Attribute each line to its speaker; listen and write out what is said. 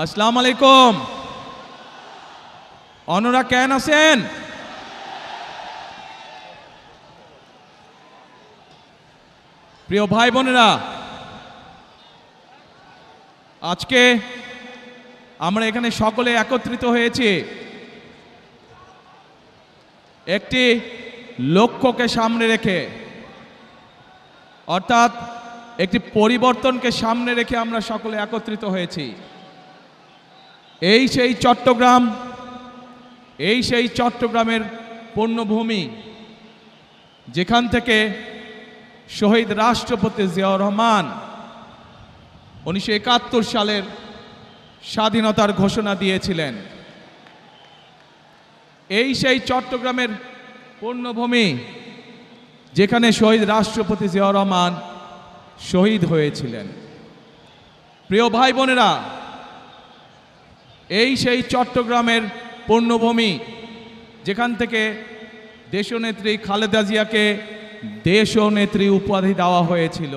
Speaker 1: আসসালামু আলাইকুম। অনরা কেন আছেন? প্রিয় ভাই বোনেরা, আজকে আমরা এখানে সকলে একত্রিত হয়েছি একটি লক্ষ্যকে সামনে রেখে, অর্থাৎ একটি পরিবর্তনকে সামনে রেখে আমরা সকলে একত্রিত হয়েছি। এই সেই চট্টগ্রামের পুণ্যভূমি, যেখান থেকে শহীদ রাষ্ট্রপতি জিয়াউর রহমান 1971 সালের স্বাধীনতার ঘোষণা দিয়েছিলেন। এই সেই চট্টগ্রামের পুণ্যভূমি, যেখানে শহীদ রাষ্ট্রপতি জিয়াউর রহমান শহীদ হয়েছিলেন। প্রিয় ভাই বোনেরা, এই সেই চট্টগ্রামের পুণ্যভূমি, যেখান থেকে দেশনেত্রী খালেদা জিয়াকে দেশনেত্রী উপাধি দেওয়া হয়েছিল।